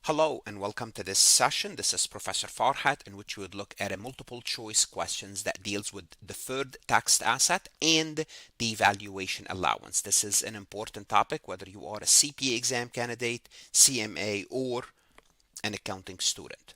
Hello and welcome to this session. This is Professor Farhat, in which we would look at a multiple choice questions that deals with deferred taxed asset and the valuation allowance. This is an important topic whether you are a CPA exam candidate, CMA, or an accounting student.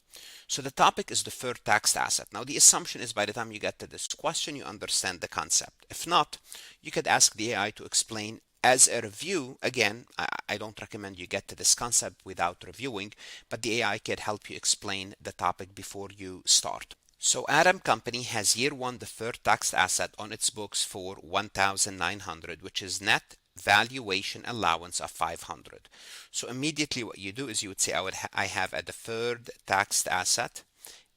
So the topic is deferred taxed asset. Now the assumption is by the time you get to this question, you understand the concept. If not, you could ask the AI to explain as a review. Again, I don't recommend you get to this concept without reviewing, but the AI can help you explain the topic before you start. So Adam Company has year one deferred tax asset on its books for 1,900, which is net valuation allowance of 500. So immediately what you do is you would say I have a deferred taxed asset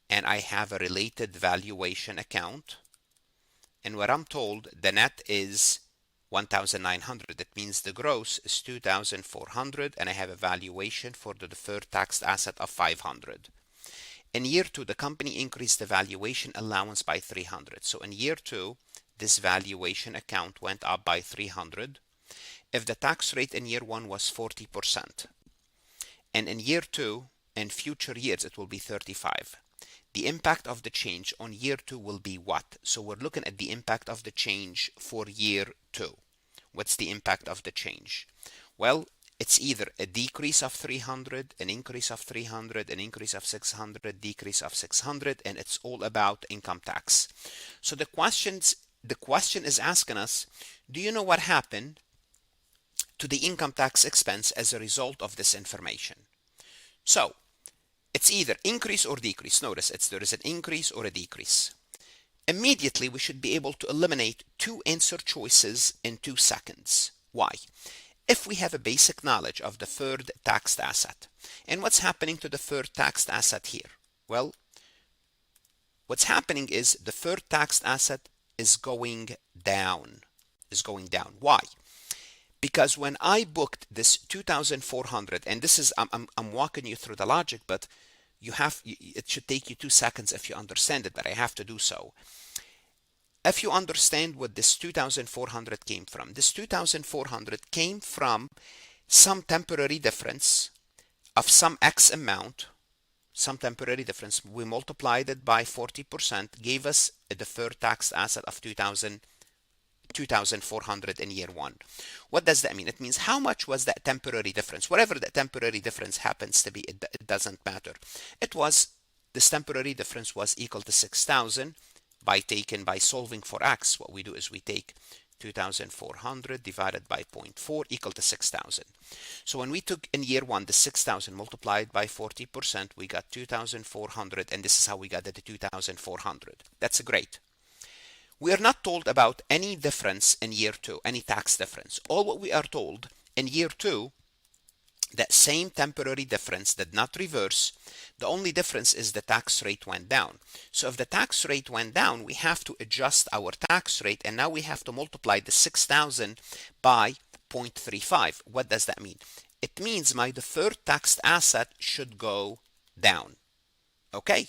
and I have a related valuation account. And what I'm told, the net is 1,900. That means the gross is 2,400 and I have a valuation for the deferred taxed asset of 500. In year two, the company increased the valuation allowance by 300. So in year two, this valuation account went up by 300. If the tax rate in year one was 40%, and in year two and future years it will be 35, the impact of the change on year two will be what? So we're looking at the impact of the change for year two. What's the impact of the change? Well, it's either a decrease of 300, an increase of 300, an increase of 600, decrease of 600, and it's all about income tax. So the question is asking us, do you know what happened to the income tax expense as a result of this information? So it's either increase or decrease. Notice there is an increase or a decrease. Immediately we should be able to eliminate two answer choices in 2 seconds. Why? If we have a basic knowledge of deferred taxed asset, and what's happening to deferred taxed asset here? Well, what's happening is deferred taxed asset is going down. Why? Because when I booked this 2,400, and this is I'm walking you through the logic, but it should take you 2 seconds if you understand it, but I have to do so. If you understand what this 2,400 came from, this 2,400 came from some temporary difference of some X amount, some temporary difference. We multiplied it by 40%, gave us a deferred tax asset of 2,400 in year one. What does that mean? It means how much was that temporary difference? Whatever that temporary difference happens to be, it doesn't matter. This temporary difference was equal to 6,000 by solving for X. What we do is we take 2,400 divided by 0.4 equal to 6,000. So when we took in year one the 6,000 multiplied by 40%, we got 2,400, and this is how we got the 2,400. That's great. We are not told about any difference in year two, any tax difference. All what we are told in year two, that same temporary difference did not reverse. The only difference is the tax rate went down. So if the tax rate went down, we have to adjust our tax rate, and now we have to multiply the 6,000 by 0.35. What does that mean? It means my deferred taxed asset should go down. Okay?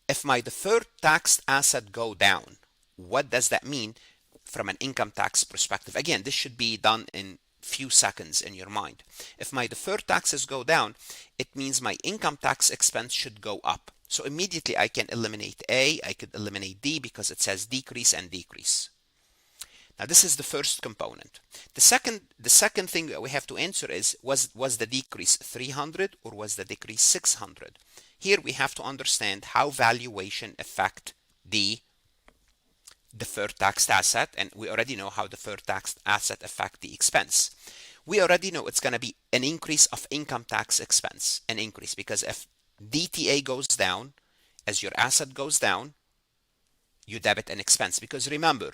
If my deferred taxed asset go down, what does that mean from an income tax perspective? Again, this should be done in few seconds in your mind. If my deferred taxes go down, it means my income tax expense should go up. So immediately I can eliminate A, I could eliminate D because it says decrease and decrease. Now this is the first component. The second thing that we have to answer is, was the decrease 300 or was the decrease 600? Here we have to understand how valuation affect the deferred taxed asset, and we already know how deferred taxed asset affect the expense. We already know it's going to be an increase of income tax expense, an increase, because if DTA goes down, as your asset goes down, you debit an expense. Because remember,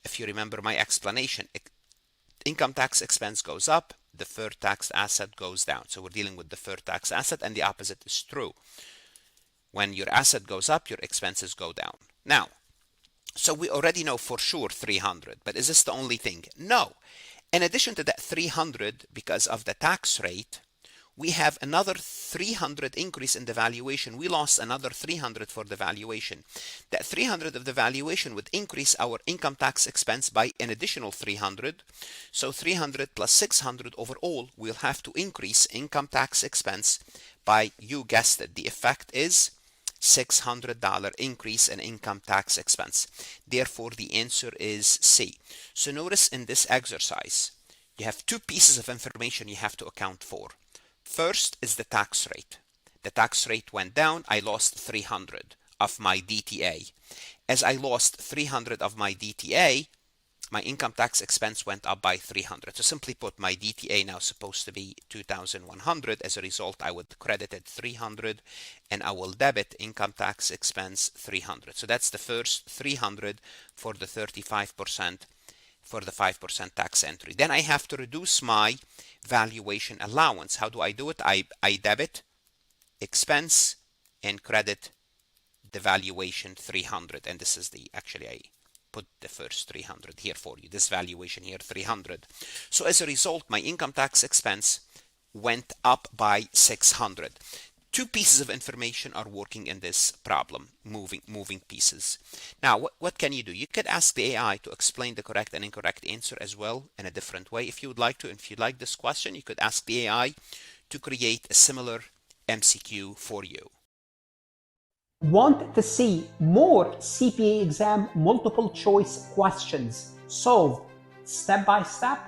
if you remember my explanation, income tax expense goes up, deferred tax asset goes down. So we're dealing with deferred tax asset, and the opposite is true. When your asset goes up, your expenses go down. Now, so we already know for sure 300, but is this the only thing? No. In addition to that 300, because of the tax rate, we have another 300 increase in the valuation. We lost another 300 for the valuation. That 300 of the valuation would increase our income tax expense by an additional 300. So 300 plus 600 overall, we'll have to increase income tax expense by, you guessed it, the effect is $600 increase in income tax expense. Therefore, the answer is C. So notice in this exercise, you have two pieces of information you have to account for. First is the tax rate. The tax rate went down. I lost 300 of my DTA. As I lost 300 of my DTA, my income tax expense went up by 300. So simply put, my DTA now supposed to be 2,100. As a result, I would credit it 300 and I will debit income tax expense 300. So that's the first 300 for the 35% for the 5% tax entry. Then I have to reduce my valuation allowance. How do I do it? I debit expense and credit the valuation 300. And this is the, actually I put the first 300 here for you. This valuation here 300. So as a result, my income tax expense went up by 600. Two pieces of information are working in this problem, moving pieces. Now, what can you do? You could ask the AI to explain the correct and incorrect answer as well in a different way if you would like to. If you like this question, you could ask the AI to create a similar MCQ for you. Want to see more CPA exam multiple choice questions solved step by step?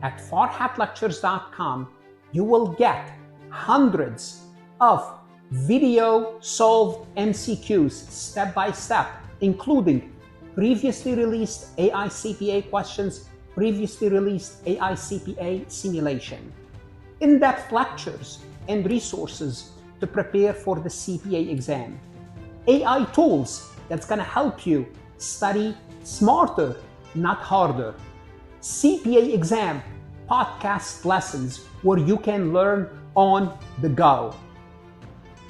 At farhatlectures.com, you will get hundreds of video solved MCQs step by step, including previously released AI CPA questions, previously released AI CPA simulation, in-depth lectures and resources to prepare for the CPA exam, AI tools that's going to help you study smarter, not harder, CPA exam podcast lessons where you can learn on the go.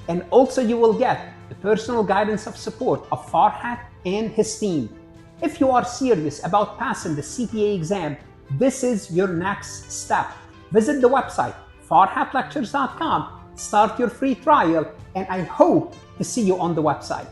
And also you will get the personal guidance of support of Farhat and his team. If you are serious about passing the CPA exam, this is your next step. Visit the website farhatlectures.com, start your free trial, and I hope to see you on the website.